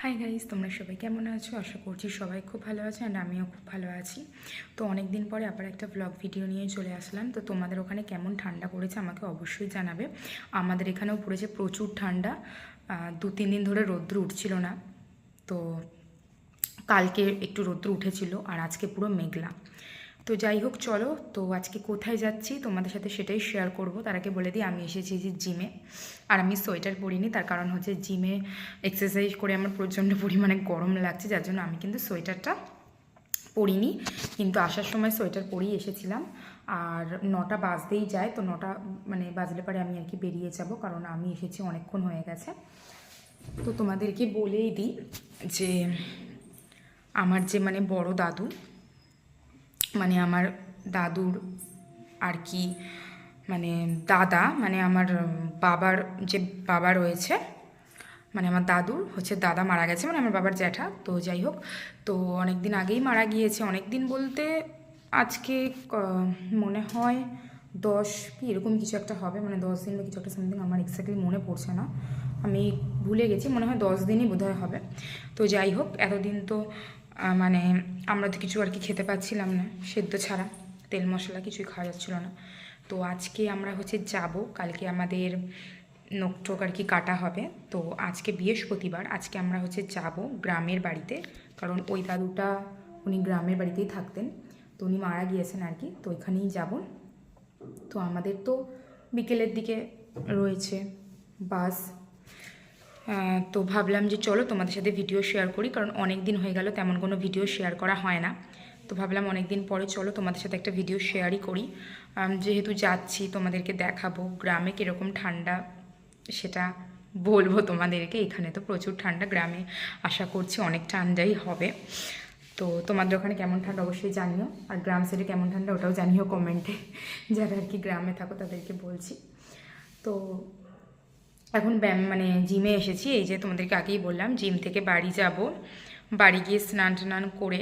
Hi guys, তোমরা সবাই কেমন আছো? আশা করছি সবাই খুব ভালো আছে অ্যান্ড আমিও খুব ভালো আছি। তো অনেক দিন পরে আবার একটা ব্লগ ভিডিও নিয়ে চলে আসলাম। তো তোমাদের ওখানে কেমন ঠান্ডা পড়েছে আমাকে অবশ্যই জানাবে। আমাদের এখানেও পড়েছে প্রচুর ঠান্ডা। 2-3 দিন ধরে রৌদ্র উঠছিল না। তো কালকে একটু রৌদ্র উঠেছিল আর আজকে পুরো মেঘলা। তো যাই হোক, চলো তো আজকে কোথায় যাচ্ছি তোমাদের সাথে সেটাই শেয়ার করব। তার আগে বলে দিই, আমি এসেছি যে জিমে। আর আমি সোয়েটার পরিনি, তার কারণ হচ্ছে জিমে এক্সারসাইজ করে আমার প্রচণ্ড পরিমাণে গরম লাগছে, যার জন্য আমি কিন্তু সোয়েটারটা পরিনি। কিন্তু আসার সময় সোয়েটার পরেই এসেছিলাম। আর 9টা বাজতেই যায়, তো 9টা মানে বাজলে পরে আমি আর কি বেরিয়ে যাব, কারণ আমি এসেছি অনেকক্ষণ হয়ে গেছে। তো তোমাদেরকে বলেই দিই যে আমার যে বড় দাদু, আমার দাদুর আর কি দাদা, আমার বাবার যে বাবা রয়েছে, আমার দাদুর হচ্ছে দাদা মারা গেছে, আমার বাবার জ্যাঠা। তো যাই হোক, তো অনেক দিন আগেই মারা গিয়েছে। অনেক দিন বলতে আজকে মনে হয় 10 কি এরকম কিছু একটা হবে, 10 দিন বা কিছু একটা সামথিং, আমার এক্স্যাক্টলি মনে পড়ছে না, আমি ভুলে গেছি। মনে হয় 10 দিনই বোধহয় হবে। তো যাই হোক, এতদিন তো আমরা তো কিছু আর কি খেতে পাচ্ছিলাম না, সেদ্ধ ছাড়া তেল মশলা কিছুই খাওয়া যাচ্ছিল না। তো আজকে আমরা হচ্ছে যাব, কালকে আমাদের নখটোক আর কি কাটা হবে। তো আজকে বৃহস্পতিবার, আজকে আমরা হচ্ছে যাব গ্রামের বাড়িতে, কারণ ওই দাদুটা উনি গ্রামের বাড়িতেই থাকতেন। তো উনি মারা গিয়েছেন আর কি, তো এখানেই যাব। তো আমাদের তো বিকেলের দিকে রয়েছে বাস। তো ভাবলাম যে চলো তোমাদের সাথে ভিডিও শেয়ার করি, কারণ অনেক দিন হয়ে গেল তেমন কোনো ভিডিও শেয়ার করা হয় না। তো ভাবলাম অনেক দিন পরে চলো তোমাদের সাথে একটা ভিডিও শেয়ারই করি। যেহেতু যাচ্ছি তোমাদেরকে দেখাবো গ্রামে কীরকম ঠান্ডা, সেটা বলবো তোমাদেরকে। এখানে তো প্রচুর ঠান্ডা, গ্রামে আশা করছি অনেক ঠান্ডাই হবে। তো তোমাদের ওখানে কেমন ঠান্ডা অবশ্যই জানিও, আর গ্রাম সাইডে কেমন ঠান্ডা ওটাও জানিও কমেন্টে। যারা আর কি গ্রামে থাকো তাদেরকে বলছি। তো এখন জিমে এসেছি, এই যে তোমাদেরকে আগেই বললাম জিম থেকে বাড়ি যাব। বাড়ি গিয়ে স্নান টান করে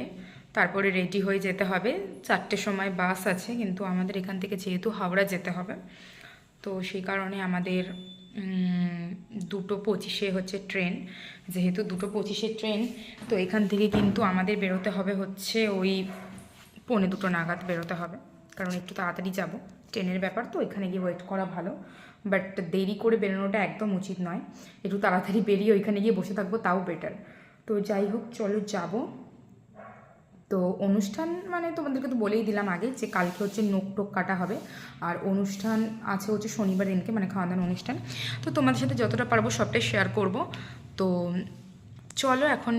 তারপরে রেডি হয়ে যেতে হবে। 4টের সময় বাস আছে, কিন্তু আমাদের এখান থেকে যেহেতু হাওড়া যেতে হবে, তো সেই কারণে আমাদের 2:25 হচ্ছে ট্রেন। যেহেতু 2:25 ট্রেন, তো এখান থেকে কিন্তু আমাদের বেরোতে হবে হচ্ছে ওই 1:45 নাগাদ বেরোতে হবে, কারণ একটু তাড়াতাড়ি যাব। ট্রেনের ব্যাপার তো এখানে গিয়ে ওয়েট করা ভালো, বাট দেরি করে বেরোনোটা একদম উচিত নয়। একটু তাড়াতাড়ি বেরিয়ে ওইখানে গিয়ে বসে থাকবো, তাও বেটার। তো যাই হোক, চলো যাব। তো অনুষ্ঠান তোমাদেরকে তো বলেই দিলাম আগে যে কালকে হচ্ছে নখ টোক কাটা হবে, আর অনুষ্ঠান আছে হচ্ছে শনিবার দিনকে, খাওয়া দাওয়ার অনুষ্ঠান। তো তোমাদের সাথে যতটা পারবো সবটাই শেয়ার করব। তো চলো, এখন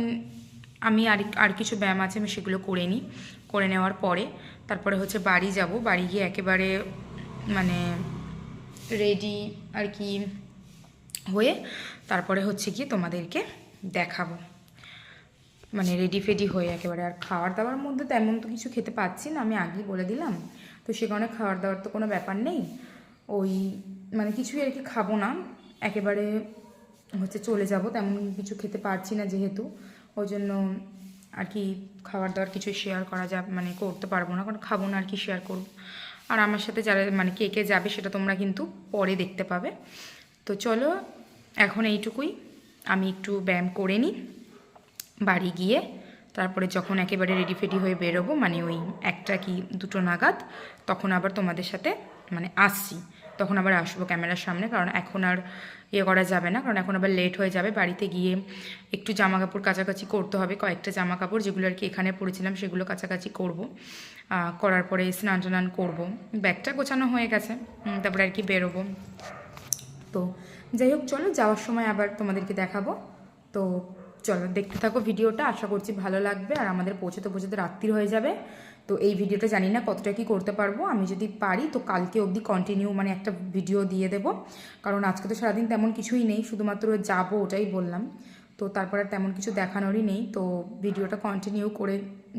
আমি আর কিছু ব্যায়াম আছে, আমি সেগুলো করে নেওয়ার পরে তারপরে হচ্ছে বাড়ি যাব। বাড়ি গিয়ে একেবারে রেডি আর কি হয়ে তারপরে হচ্ছে গিয়ে তোমাদেরকে দেখাবো, রেডি ফেডি হয়ে একেবারে। আর খাওয়ার দাওয়ার মধ্যে তেমন তো কিছু খেতে পাচ্ছি না, আমি আগেই বলে দিলাম। তো সে কারণে খাওয়ার দাওয়ার তো কোনো ব্যাপার নেই, ওই কিছুই আর কি খাবো না, একেবারে হচ্ছে চলে যাব। তেমন কিছু খেতে পারছি না যেহেতু, ওই জন্য আর কি খাবার দাওয়ার কিছু শেয়ার করা যাবে করতে পারবো না, কারণ খাবো না আর কি শেয়ার করবো। আর আমার সাথে যারা কে কে যাবে সেটা তোমরা কিন্তু পরে দেখতে পাবে। তো চলো, এখন এইটুকুই, আমি একটু ব্যায়াম করে নিই। বাড়ি গিয়ে তারপরে যখন একেবারে রেডি ফেডি হয়ে বেরোবো, ওই 1টা কি 2টো নাগাদ, তখন আবার তোমাদের সাথে আসছি, তখন আবার আসবো ক্যামেরার সামনে। কারণ এখন আর করা যাবে না, কারণ এখন আবার লেট হয়ে যাবে। বাড়িতে গিয়ে একটু জামা কাপড় কাচাকাচি করতে হবে, কয়েকটা জামা কাপড় যেগুলো আর কি এখানে পরেছিলাম সেগুলো কাচাকাচি করব। করার পরে স্নান টান করবো, ব্যাগটা গোছানো হয়ে গেছে, তারপরে আর কি বেরোবো। তো যাই হোক, চলো যাওয়ার সময় আবার তোমাদেরকে দেখাবো। তো চলো দেখতে থাকো ভিডিওটা, আশা করছি ভালো লাগবে। আর আমাদের পৌঁছতে পৌঁছতে রাত্রি হয়ে যাবে। তো এই ভিডিওটা জানি না কতটা কি করতে পারবো, আমি যদি পারি তো কালকে অবধি কন্টিনিউ একটা ভিডিও দিয়ে দেবো, কারণ আজকে তো সারাদিন তেমন কিছুই নেই, শুধুমাত্র যাব ওটাই বললাম। তো তারপরে তেমন কিছু দেখানোরই নেই, তো ভিডিওটা কন্টিনিউ করে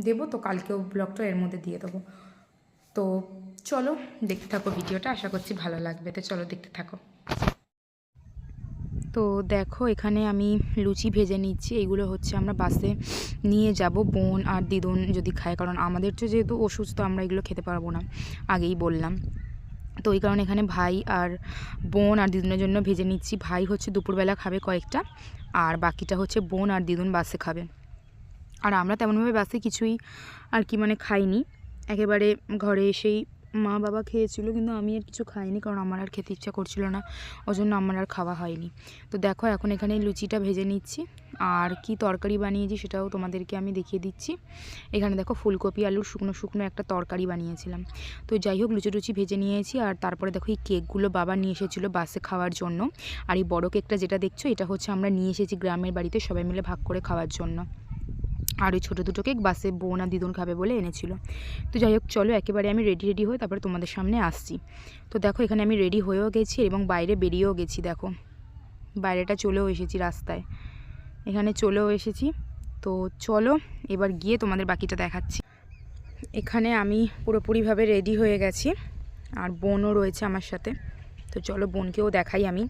দেবো। তো কালকেও ব্লগটা এর মধ্যে দিয়ে দেবো। তো চলো দেখতে থাকো ভিডিওটা, আশা করছি ভালো লাগবে। তো চলো দেখতে থাকো। তো দেখো, এখানে আমি লুচি ভেজে নিচ্ছি। এইগুলো হচ্ছে আমরা বাসে নিয়ে যাব, বোন আর দিদুন যদি খায়, কারণ আমাদের তো যেহেতু অসুস্থ আমরা এগুলো খেতে পারবো না, আগেই বললাম। তো ওই কারণে এখানে ভাই আর বোন আর দিদুনের জন্য ভেজে নিচ্ছি। ভাই হচ্ছে দুপুরবেলা খাবে কয়েকটা, আর বাকিটা হচ্ছে বোন আর দিদুন বাসে খাবে। আর আমরা তেমনভাবে বাসে কিছুই আর কি মানে খাইনি, একেবারে ঘরে এসেই মা বাবা খেয়েছিল, কিন্তু আমি আর কিছু খাইনি কারণ আমার আর খেতে ইচ্ছা করছিল না, ওই জন্য আমার আর খাওয়া হয়নি। তো দেখো এখন এখানে লুচিটা ভেজে নিচ্ছি, আর কি তরকারি বানিয়েছি সেটাও তোমাদেরকে আমি দেখিয়ে দিচ্ছি। এখানে দেখো ফুলকপি আলুর শুকনো শুকনো একটা তরকারি বানিয়েছিলাম। তো যাই হোক লুচি টুচি ভেজে নিয়েছি। আর তারপরে দেখো এই কেকগুলো বাবা নিয়ে এসেছিলো বাসে খাওয়ার জন্য। আর এই বড়ো কেকটা যেটা দেখছো এটা হচ্ছে আমরা নিয়ে এসেছি গ্রামের বাড়িতে সবাই মিলে ভাগ করে খাওয়ার জন্য। আর ওই ছোটো দুটো কেক বাসে বোন আর দিদুন খাবে বলে এনেছিল। তো যাই হোক চলো একেবারে আমি রেডি হয়ে তারপরে তোমাদের সামনে আসছি। তো দেখো এখানে আমি রেডি হয়েও গেছি এবং বাইরে বেরিয়েও গেছি। দেখো বাইরেটা চলেও এসেছি, রাস্তায় এখানে চলেও এসেছি। তো চলো এবার গিয়ে তোমাদের বাকিটা দেখাচ্ছি। এখানে আমি পুরোপুরিভাবে রেডি হয়ে গেছি, আর বোনও রয়েছে আমার সাথে। তো চলো বোনকেও দেখাই। আমি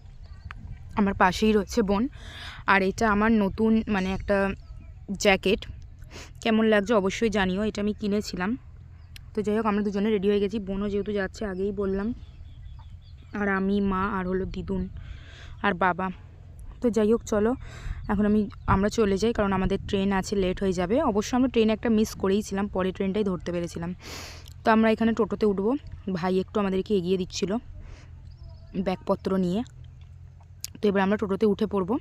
আমার পাশেই রয়েছে বোন। আর এটা আমার নতুন মানে একটা জ্যাকেট, কেমন লাগছে অবশ্যই জানিও, এটা আমি কিনেছিলাম। তো যাই হোক আমরা দুজনে রেডি হয়ে গেছি, বোনও যেহেতু যাচ্ছে আগেই বললাম, আর আমি মা আর হলো দিদুন আর বাবা। তো যাই হোক চলো এখন আমরা চলে যাই, কারণ আমাদের ট্রেন আছে, লেট হয়ে যাবে। অবশ্য আমরা ট্রেন একটা মিস করেইছিলাম, পরে ট্রেনটাই ধরতে পেরেছিলাম। তো আমরা এখানে টোটোতে উঠবো, ভাই একটু আমাদেরকে এগিয়ে দিচ্ছিল ব্যাগপত্র নিয়ে। তো এবার আমরা টোটোতে উঠে পড়বো।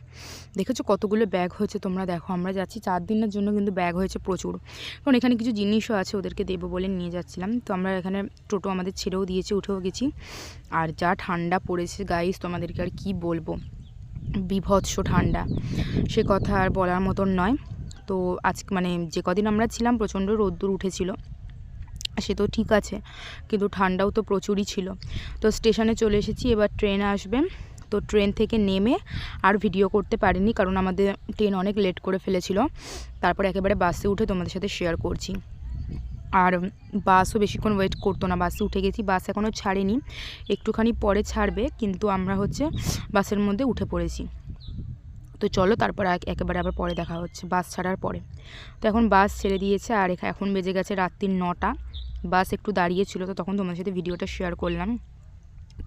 দেখেছো কতগুলো ব্যাগ হয়েছে তোমরা দেখো, আমরা যাচ্ছি 4 দিনের জন্য, কিন্তু ব্যাগ হয়েছে প্রচুর, কারণ এখানে কিছু জিনিসও আছে ওদেরকে দেবো বলে নিয়ে যাচ্ছিলাম। তো আমরা এখানে টোটো আমাদের ছেড়েও দিয়েছে, উঠেও গেছি। আর যা ঠান্ডা পড়েছে গাইস, তোমাদেরকে আর কি বলবো, বিভৎস ঠান্ডা, সে কথা আর বলার মতন নয়। তো আজকে মানে যে কদিন আমরা ছিলাম প্রচণ্ড রোদ্দুর উঠেছিল, সে তো ঠিক আছে, কিন্তু ঠান্ডাও তো প্রচুরই ছিল। তো স্টেশনে চলে এসেছি, এবার ট্রেন আসবে। তো ট্রেন থেকে নেমে আর ভিডিও করতে পারিনি, কারণ আমাদের ট্রেন অনেক লেট করে ফেলেছিল। তারপর একেবারে বাসে উঠে তোমাদের সাথে শেয়ার করছি। আর বাসও বেশিক্ষণ ওয়েট করতো না, বাসে উঠে গেছি। বাস এখনও ছাড়েনি, একটুখানি পরে ছাড়বে, কিন্তু আমরা হচ্ছে বাসের মধ্যে উঠে পড়েছি। তো চলো তারপর একেবারে আবার পরে দেখা হচ্ছে বাস ছাড়ার পরে। তো এখন বাস ছেড়ে দিয়েছে, আর এখন বেজে গেছে রাত্রির 9টা। বাস একটু দাঁড়িয়েছিল, তো তখন তোমাদের সাথে ভিডিওটা শেয়ার করলাম।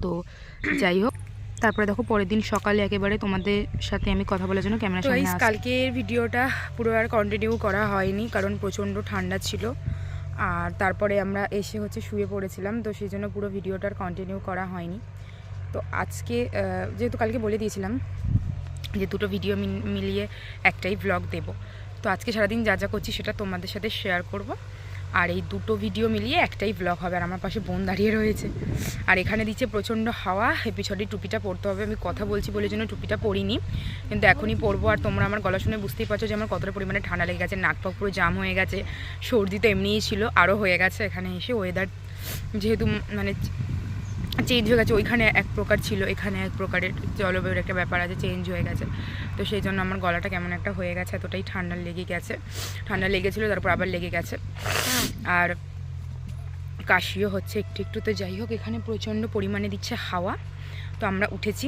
তো যাই হোক তারপরে দেখো পরের দিন সকালে একেবারে তোমাদের সাথে আমি কথা বলার জন্য ক্যামেরার সামনে আসি। কালকের ভিডিওটা পুরো আর কন্টিনিউ করা হয়নি, কারণ প্রচণ্ড ঠান্ডা ছিল। আর তারপরে আমরা এসে হচ্ছে শুয়ে পড়েছিলাম, তো সেই জন্য পুরো ভিডিওটার কন্টিনিউ করা হয়নি। তো আজকে যেহেতু কালকে বলে দিয়েছিলাম যে দুটো ভিডিও মিলিয়ে একটাই ব্লগ দেব, তো আজকে সারাদিন যা যা করছি সেটা তোমাদের সাথে শেয়ার করব। আর এই দুটো ভিডিও মিলিয়ে একটাই ব্লগ হবে। আর আমার পাশে বোন দাঁড়িয়ে রয়েছে, আর এখানে দিচ্ছে প্রচণ্ড হাওয়া, পিছনে টুপিটা পরতে হবে। আমি কথা বলছি বলে জন্য টুপিটা পরিনি, কিন্তু এখনই পরবো। আর তোমরা আমার গলা শুনে বুঝতেই পারছো যে আমার কতটা পরিমাণে ঠান্ডা লেগে গেছে, নাক পাক পুরো জাম হয়ে গেছে, সর্দি তো এমনিই ছিল, আরও হয়ে গেছে এখানে এসে। ওয়েদার যেহেতু মানে চেঞ্জ হয়ে গেছে, ওইখানে এক প্রকার ছিল, এখানে এক প্রকারের জলবায়ুর একটা ব্যাপার আছে, চেঞ্জ হয়ে গেছে। তো সেই জন্য আমার গলাটা কেমন একটা হয়ে গেছে, এতটাই ঠান্ডা লেগেছিলো, তারপর আবার লেগে গেছে, আর কাশিও হচ্ছে একটু একটু। তো যাই হোক এখানে প্রচণ্ড পরিমাণে দিচ্ছে হাওয়া। তো আমরা উঠেছি,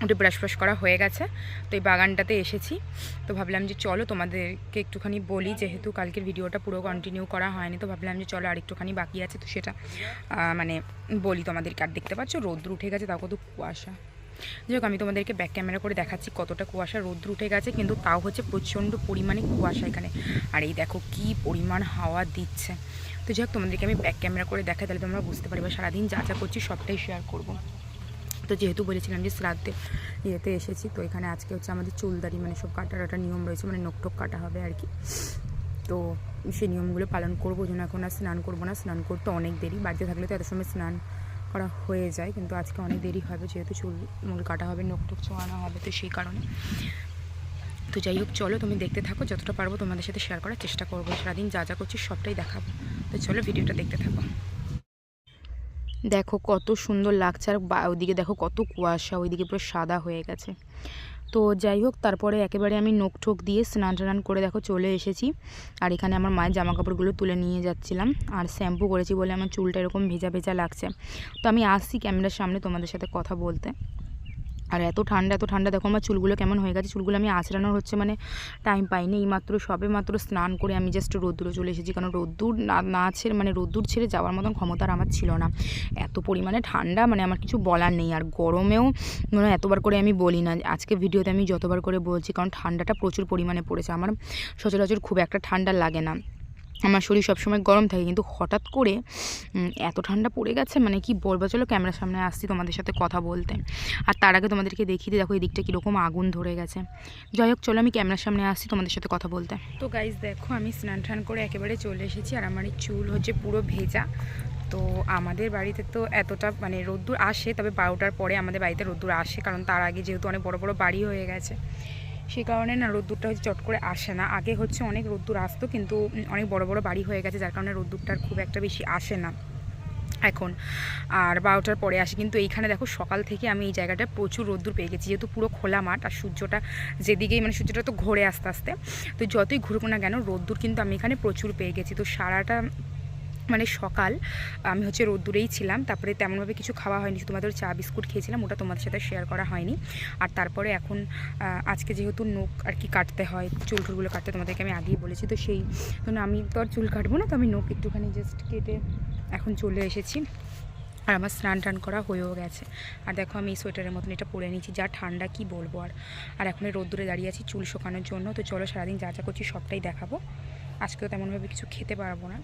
উঠে ব্রাশ করা হয়ে গেছে। তো এই বাগানটাতে এসেছি, তো ভাবলাম যে চলো তোমাদেরকে একটুখানি বলি, যেহেতু কালকের ভিডিওটা পুরো কন্টিনিউ করা হয়নি, তো ভাবলাম যে চলো আর একটুখানি বাকি আছে, তো সেটা মানে বলি তোমাদেরকে। আর দেখতে পাচ্ছ রোদ্দুর উঠে গেছে, তাও কত কুয়াশা। যাই হোক আমি তোমাদেরকে ব্যাক ক্যামেরা করে দেখাচ্ছি কতটা কুয়াশা, রোদ্দুর উঠে গেছে, কিন্তু তাও হচ্ছে প্রচণ্ড পরিমাণে কুয়াশা এখানে। আর এই দেখো কি পরিমাণ হাওয়া দিচ্ছে। তো যাই হোক তোমাদেরকে আমি ব্যাক ক্যামেরা করে দেখাই, তাহলে তোমরা বুঝতে পারবে। সারাদিন যা যা করছি সবটাই শেয়ার করবো। তো যেহেতু বলেছিলাম যে শ্রাদ্ধে ইয়েতে এসেছি, তো এখানে আজকে হচ্ছে আমাদের চুলদারি মানে সব কাটার নিয়ম রয়েছে, মানে নোকটোক কাটা হবে আর কি। তো সেই নিয়মগুলো পালন করবো, যেন এখন আর স্নান করবো না, স্নান করতে অনেক দেরি। বাড়িতে থাকলে তো এত সময় স্নান করা হয়ে যায়, কিন্তু আজকে অনেক দেরি হবে, যেহেতু চুল কাটা হবে, নোকটোক ছোঁয়ানো হবে, তো সেই কারণে। তো যাই হোক চলো তুমি দেখতে থাকো, যতটা পারবো তোমাদের সাথে শেয়ার করার চেষ্টা করবো। সারাদিন যা যা করছি সবটাই দেখাবো, তো চলো ভিডিওটা দেখতে থাকো। দেখো কত সুন্দর লাগছে, আর ওইদিকে দেখো কত কুয়াশা, ওইদিকে পুরো সাদা হয়ে গেছে। তো যাই হোক তারপরে একেবারে আমি নোকঠোক দিয়ে স্নান টান করে দেখো চলে এসেছি। আর এখানে আমার মায়ের জামা কাপড়গুলো তুলে নিয়ে যাচ্ছিলাম, আর শ্যাম্পু করেছি বলে আমার চুলটা এরকম ভেজা ভেজা লাগছে। তো আমি আসছি ক্যামেরার সামনে তোমাদের সাথে কথা বলতে। আর এত ঠান্ডা দেখো আমার চুলগুলো কেমন হয়ে গেছে। চুলগুলো আমি আঁচড়ানোর হচ্ছে মানে টাইম পাইনি। এইমাত্র সবেমাত্র স্নান করে আমি জাস্ট রোদ্দুরে চলে এসেছি, কারণ রোদ্দুর না ছেড়ে মানে রোদ্দুর ছেড়ে যাওয়ার মতন ক্ষমতা আর আমার ছিল না। এত পরিমাণে ঠান্ডা, মানে আমার কিছু বলার নেই। আর গরমেও মানে এতবার করে আমি বলি না, আজকে ভিডিওতে আমি যতবার করে বলছি, কারণ ঠান্ডাটা প্রচুর পরিমাণে পড়েছে। আমার সচরাচর খুব একটা ঠান্ডা লাগে না, আমার শরীর সবসময় গরম থাকে, কিন্তু হঠাৎ করে এত ঠান্ডা পড়ে গেছে মানে কি বলবো। চলো ক্যামেরার সামনে আসছি তোমাদের সাথে কথা বলতে, আর তার আগে তোমাদেরকে দেখিয়ে দিই। দেখো এই দিকটা কীরকম আগুন ধরে গেছে। যাই হোক চলো আমি ক্যামেরার সামনে আসছি তোমাদের সাথে কথা বলতে। তো গাইজ দেখো আমি স্নান টান করে একেবারে চলে এসেছি, আর আমার এই চুল হচ্ছে পুরো ভেজা। তো আমাদের বাড়িতে তো এতটা মানে রোদ্দুর আসে, তবে 12টার পরে আমাদের বাড়িতে রোদ্দুর আসে, কারণ তার আগে যেহেতু অনেক বড় বড় বাড়ি হয়ে গেছে, সেই কারণে না রোদ্দুরটা হচ্ছে চট করে আসে না। আগে হচ্ছে অনেক রোদ্দুর আসতো, কিন্তু অনেক বড় বড় বাড়ি হয়ে গেছে, যার কারণে রোদ্দুরটার খুব একটা বেশি আসে না এখন। আর 12টার পরে আসে। কিন্তু এইখানে দেখো সকাল থেকে আমি এই জায়গাটায় প্রচুর রোদ্দুর পেয়ে গেছি, যেহেতু পুরো খোলা মাঠ, আর সূর্যটা যেদিকেই মানে সূর্যটা তো ঘোরে আস্তে আস্তে, তো যতই ঘুরুক না কেন রোদ্দুর কিন্তু আমি এখানে প্রচুর পেয়ে গেছি। তো সারাটা মানে সকাল আমি হচ্ছে রোদ্দুরেই ছিলাম। তারপরে তেমনভাবে কিছু খাওয়া হয়নি, তোমাদের চা বিস্কুট খেয়েছিলাম, ওটা তোমাদের সাথে শেয়ার করা হয়নি। আর তারপরে এখন আজকে যেহেতু নখ আর কি কাটতে হয়, চুল টুলগুলো কাটতে তোমাদেরকে আমি আগেই বলেছি, তো সেই জন্য আমি তো আর চুল কাটবো না, তো আমি নখ একটুখানি জাস্ট কেটে এখন চলে এসেছি। আর আমার স্নান টান করা হয়েও গেছে। আর দেখো আমি এই সোয়েটারের মতন এটা পরে নিয়েছি, যা ঠান্ডা কি বলবো। আর এখন এই রোদ্দুরে দাঁড়িয়ে আছি চুল শুকানোর জন্য। তো চলো সারাদিন যা যা করছি সবটাই দেখাবো। আজকেও তেমনভাবে কিছু খেতে পারবো না,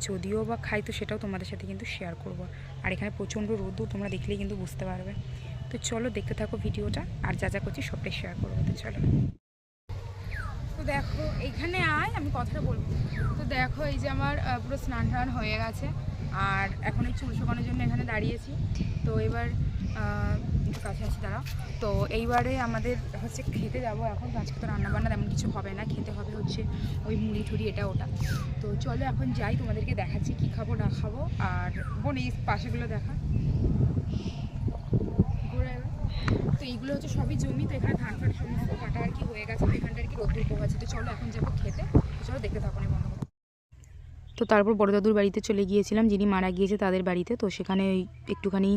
যদিও বা খাই তো সেটাও তোমাদের সাথে কিন্তু শেয়ার করব। আর এখানে প্রচণ্ড রোদ্দুর, তোমরা দেখলেই কিন্তু বুঝতে পারবে। তো চলো দেখতে থাকো ভিডিওটা, আর যা যা করছি সবটাই শেয়ার করবো। তো চলো। তো দেখো এইখানে আয়, আমি কথাটা বলবো। তো দেখো এই যে আমার পুরো স্নান টান হয়ে গেছে, আর এখন এই চুল শুকানোর জন্য এখানে দাঁড়িয়েছি। তো এবার একটু কাছে আছি দাঁড়াও। তো এইবারে আমাদের হচ্ছে খেতে যাবো এখন। আজকে তো রান্নাবান্না তেমন কিছু হবে না, খেতে হবে হচ্ছে ওই মুড়ি ঠুড়ি এটা ওটা। তো চলো এখন যাই, তোমাদেরকে দেখাচ্ছি কী খাবো না খাবো। আর বোন এই পাশেগুলো দেখা, তো এইগুলো হচ্ছে সবই জমি। তো এখানে ধান ফাট সমস্ত কাটা আর কি হয়ে গেছে, তো এখানটা আর কি রোদ্দুর পোহাচ্ছে। তো চলো এখন যাবো খেতে, চলো দেখতে থাকো না বন্ধ। তো তারপর বড় দাদুর বাড়িতে চলে গিয়েছিলাম, যিনি মারা গিয়েছে তাদের বাড়িতে। তো সেখানে একটুখানি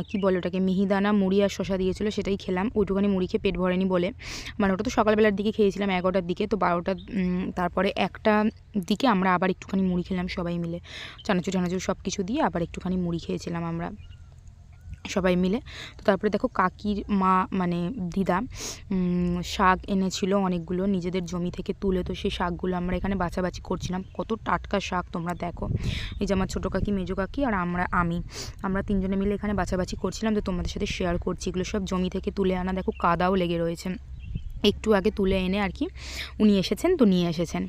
কি বলে ওটাকে, মিহিদানা মুড়ি আর শশা দিয়েছিলো, সেটাই খেলাম। ওইটুখানি মুড়ি খেয়ে পেট ভরেনি বলে, মানে ওটা তো সকালবেলার দিকে খেয়েছিলাম 11টার দিকে। তো 12টা তারপরে 1টার দিকে আমরা আবার একটুখানি মুড়ি খেলাম সবাই মিলে, চানাচুর টানাচুর সব কিছু দিয়ে আবার একটুখানি মুড়ি খেয়েছিলাম আমরা সবাই মিলে। তো তারপরে দেখো কাকির মা মানে দিদা শাক এনেছিল অনেকগুলো নিজেদের জমি থেকে তুলে। তো সেই শাকগুলো আমরা এখানে বাছাবাছি করছিলাম, কত টাটকা শাক তোমরা দেখো। এই যে আমার ছোটো কাকি, মেজো কাকি আর আমরা তিনজনে মিলে এখানে বাছাবাছি করছিলাম। তো তোমাদের সাথে শেয়ার করছি, এগুলো সব জমি থেকে তুলে আনা। দেখো কাদাও লেগে রয়েছে, একটু আগে তুলে এনে আর কি উনি এসেছেন, তো নিয়ে এসেছেন।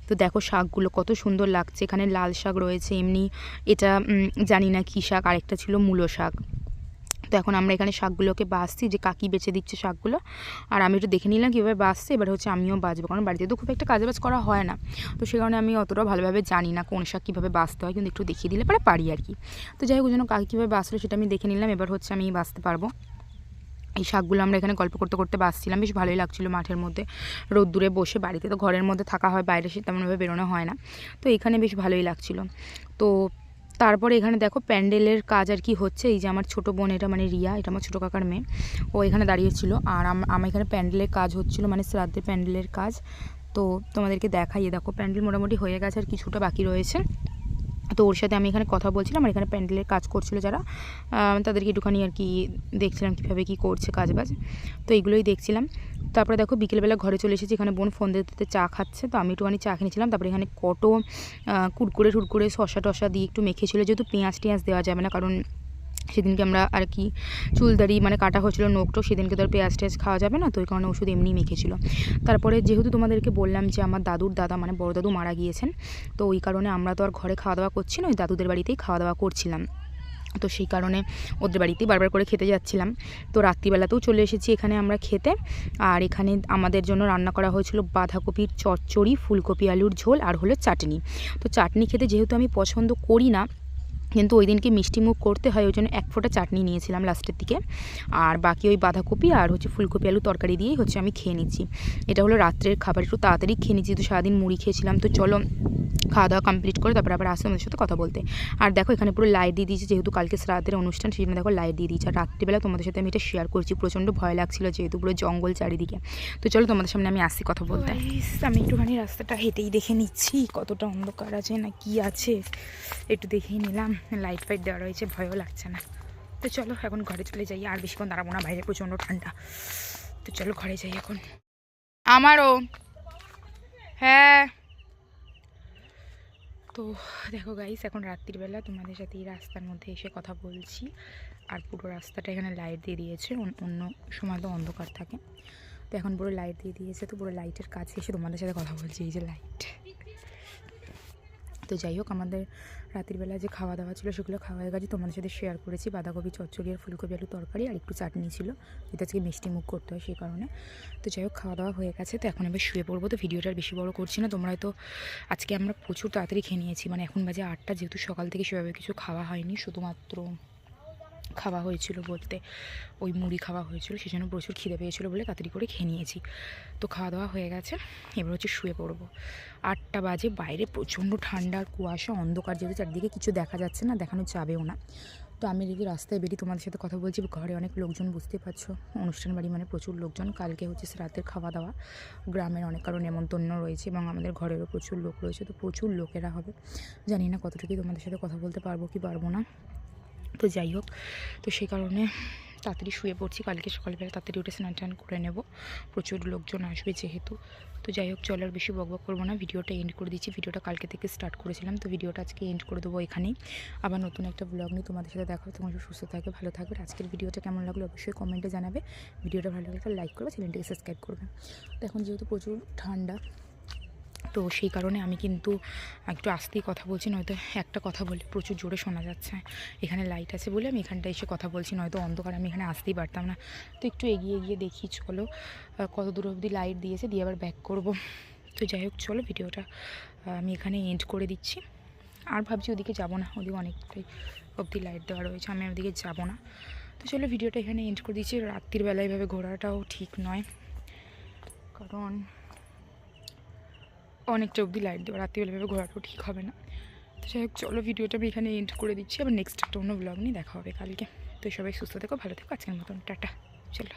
তো দেখো শাকগুলো কত সুন্দর লাগছে। এখানে লাল শাক রয়েছে, এমনি এটা জানি না কী শাক, আরেকটা ছিল মূলো শাক। তো এখন আমরা এখানে শাকগুলোকে বাছছি, যে কাকি বেছে দিচ্ছে শাকগুলো, আর আমি একটু দেখে নিলাম কীভাবে বাছছে। এবার হচ্ছে আমিও বাছবো, কারণ বাড়িতে তো খুব একটা কাজবাজ করা হয় না, তো সে কারণে আমি অতটা ভালোভাবে জানি না কোন শাক কীভাবে বাছতে হয়, কিন্তু একটু দেখিয়ে দিলে পরে পারি আর কি। তো যাই হোক, ওই জন্য কাকি কীভাবে বাছলো সেটা আমি দেখে নিলাম। এবার হচ্ছে আমি বাছতে পারবো। এই শাকগুলো আমরা এখানে গল্প করতে করতে বাছছিলাম, বেশ ভালোই লাগছিলো মাঠের মধ্যে রোদ্দুরে বসে। বাড়িতে তো ঘরের মধ্যে থাকা হয়, বাইরে সে তেমনভাবে বেরোনো হয় না, তো এখানে বেশ ভালোই লাগছিলো। তো তারপরে এখানে দেখো প্যান্ডেলের কাজ আর কি হচ্ছে। এই যে আমার ছোটো বোন, এটা মানে রিয়া, এটা আমার ছোটো কাকার মেয়ে, ও এখানে দাঁড়িয়েছিল। আর আমার এখানে প্যান্ডেলের কাজ হচ্ছিলো, মানে শ্রাদ্ধের প্যান্ডেলের কাজ। তো তোমাদেরকে দেখাইয়ে, দেখো প্যান্ডেল মোটামুটি হয়ে গেছে, আর কিছুটা বাকি রয়েছে। তো ওর সাথে আমি এখানে কথা বলছিলাম, আর এখানে প্যান্ডেলের কাজ করছিল যারা, তাদেরকে একটুখানি আর কি দেখছিলাম কীভাবে কী করছে কাজবাজ। তো এইগুলোই দেখছিলাম। তারপরে দেখো বিকেলবেলা ঘরে চলে এসেছি, এখানে বোন ফোন দিতে দিতে চা খাচ্ছে, তো আমি একটুখানি চা খেয়েছিলাম। তারপরে এখানে কত কুরকুরে শসা টসা দিয়ে একটু মেখেছিলো, যেহেতু পেঁয়াজ টেঁয়াজ দেওয়া যাবে না, কারণ সেদিনকে আমরা আর কি চুলদারি মানে কাটা হয়েছিল নোকটো, সেদিনকে তো আর পেঁয়াজ টেঁয়াজ খাওয়া যাবে না, তো ওই কারণে ওষুধ এমনি মেখেছিল। তারপরে যেহেতু তোমাদেরকে বললাম যে আমার দাদুর দাদা মানে বড় দাদু মারা গিয়েছেন, তো ওই কারণে আমরা তো আর ঘরে খাওয়া দাওয়া করছি না, ওই দাদুদের বাড়িতেই খাওয়া দাওয়া করছিলাম। তো সেই কারণে ওদের বাড়িতেই বারবার করে খেতে যাচ্ছিলাম। তো রাত্রিবেলাতেও চলে এসেছি এখানে আমরা খেতে। আর এখানে আমাদের জন্য রান্না করা হয়েছিল বাঁধাকপির চচ্চড়ি, ফুলকপি আলুর ঝোল, আর হলো চাটনি। তো চাটনি খেতে যেহেতু আমি পছন্দ করি না, কিন্তু ওই দিনকে মিষ্টি মুখ করতে হয়, ওই জন্য 1 ফোঁটা চাটনি নিয়েছিলাম লাস্টের দিকে। আর বাকি ওই বাঁধাকপি আর হচ্ছে ফুলকপি আলু তরকারি দিয়েই হচ্ছে আমি খেয়ে নিচ্ছি। এটা হলো রাত্রের খাবার, একটু তাড়াতাড়ি খেয়ে নিচ্ছি, তো সারাদিন মুড়ি খেয়েছিলাম। তো চলো খাওয়া দাওয়া কমপ্লিট করে তারপর আবার আসে আমাদের সাথে কথা বলতে। আর দেখো এখানে পুরো লাইট দিয়ে দিয়েছি, যেহেতু কালকে শ্রাদ্ধের অনুষ্ঠান সেই জন্য দেখো লাইট দিয়ে দিয়েছি। আর রাত্রিবেলা তোমাদের সাথে আমি এটা শেয়ার করছি, প্রচণ্ড ভয় লাগছিল যেহেতু পুরো জঙ্গল চারিদিকে। তো চলো তোমাদের সামনে আমি আসছি কথা বলতে। আমি একটুখানি রাস্তাটা হেঁটেই দেখে নিচ্ছি কতটা অন্ধকার আছে না কি আছে, একটু দেখেই নিলাম। লাইট ফাইট দেওয়া রয়েছে, ভয়ও লাগছে না। তো চলো এখন ঘরে চলে যাই, আর বেশিক্ষণ দাঁড়াবো না, বাইরে প্রচণ্ড ঠান্ডা। তো চলো ঘরে যাই এখন। আমারও হ্যাঁ। তো দেখো গাইস, এখন রাত্রিবেলা তোমাদের সাথে এই রাস্তার মধ্যে এসে কথা বলছি। আর পুরো রাস্তাটা এখানে লাইট দিয়ে দিয়েছে, অন্য সময় তো অন্ধকার থাকে, তো এখন পুরো লাইট দিয়ে দিয়েছে। তো পুরো লাইটের কাছে এসে তোমাদের সাথে কথা বলছি, এই যে লাইট। তো যাই হোক, আমাদের রাত্রিবেলা যে খাওয়া দাওয়া ছিল সেগুলো খাওয়া হয়ে গেছে, তোমাদের সাথে শেয়ার করেছি। বাঁধাকপি চচ্চড়ি আর ফুলকপি আলু তরকারি আর একটু চাটনি ছিল, যেটা আজকে মিষ্টি মুখ করতে হয় সেই কারণে। তো যাই হোক, খাওয়া দাওয়া হয়ে গেছে, তো এখন এবার শুয়ে পড়বো। তো ভিডিওটা আর বেশি বড় করছি না, তোমরা তো আজকে আমরা প্রচুর তাড়াতাড়ি খেয়ে নিয়েছি, মানে এখন বাজে 8টা, যেহেতু সকাল থেকে সেভাবে কিছু খাওয়া হয়নি, শুধুমাত্র খাওয়া হয়েছিল বলতে ওই মুড়ি খাওয়া হয়েছিল, সেই জন্য প্রচুর খিদে পেয়েছিলো বলে তাড়াতাড়ি করে খেয়ে নিয়েছি। তো খাওয়া দাওয়া হয়ে গেছে, এবার হচ্ছে শুয়ে পড়বো। 8টা বাজে, বাইরে প্রচণ্ড ঠান্ডা আর কুয়াশা, অন্ধকার, যেহেতু চারদিকে কিছু দেখা যাচ্ছে না, দেখানো যাবেও না। তো আমি যদি রাস্তায় বেরিয়ে তোমাদের সাথে কথা বলছি, ঘরে অনেক লোকজন, বুঝতে পারছো অনুষ্ঠান বাড়ি মানে প্রচুর লোকজন। কালকে হচ্ছে রাতের খাওয়া দাওয়া, গ্রামের অনেক কারো নেমন্তন্ন রয়েছে এবং আমাদের ঘরেরও প্রচুর লোক রয়েছে, তো প্রচুর লোকেরা হবে। জানি না কতটুকু তোমাদের সাথে কথা বলতে পারবো কি পারবো না। তো যাই হোক, তো সেই কারণে তাড়াতাড়ি শুয়ে পড়ছি, কালকে সকালবেলা তাড়াতাড়ি উঠে স্নান টান করে নেব, প্রচুর লোকজন আসবে যেহেতু। তো যাই হোক, চলো আর বেশি বকবক করবো না, ভিডিওটা এন্ড করে দিচ্ছি। ভিডিওটা কালকে থেকে স্টার্ট করেছিলাম, তো ভিডিওটা আজকে এন্ড করে দেবো এখানেই। আবার নতুন একটা ব্লগ নিয়ে তোমাদের সাথে দেখা হবে, তোমার সুস্থ থাকবে, ভালো থাকবে। আজকের ভিডিওটা কেমন লাগলো অবশ্যই কমেন্টে জানাবে। ভিডিওটা ভালো লাগলে লাইক করবে, চ্যানেলটিকে সাবস্ক্রাইব করবে। তো এখন যেহেতু প্রচুর ঠান্ডা, তো সেই কারণে আমি কিন্তু একটু আস্তেই কথা বলছি, নয়তো একটা কথা বলে প্রচুর জোরে শোনা যাচ্ছে। এখানে লাইট আছে বলে আমি এখানটা এসে কথা বলছি, নয়তো অন্ধকার আমি এখানে আসতেই পারতাম না। তো একটু এগিয়ে গিয়ে দেখি চলো কত দূর অবধি লাইট দিয়েছে, দিয়ে আবার ব্যাক করব। তো যাই হোক, চলো ভিডিওটা আমি এখানে এন্ড করে দিচ্ছি। আর ভাবছি ওদিকে যাবো না, ওদিকে অনেকটাই অবধি লাইট দেওয়া রয়েছে, আমি ওদিকে যাবো না। তো চলো ভিডিওটা এখানে এন্ড করে দিচ্ছি। রাত্রির বেলায় এভাবে ঘোরাটাও ঠিক নয়, কারণ অনেকটা অবধি লাইট দেওয়া, রাত্রিবেলাভাবে ঘোরাটাও ঠিক হবে না। তো যাই হোক, চলো ভিডিওটা আমি এখানে এন্ড করে দিচ্ছি, আবার নেক্সট একটা অন্য ব্লগ নিয়ে দেখা হবে কালকে। তো সবাই সুস্থ থেকো, ভালো থেকো, আজকের মতন টাটা, চলো।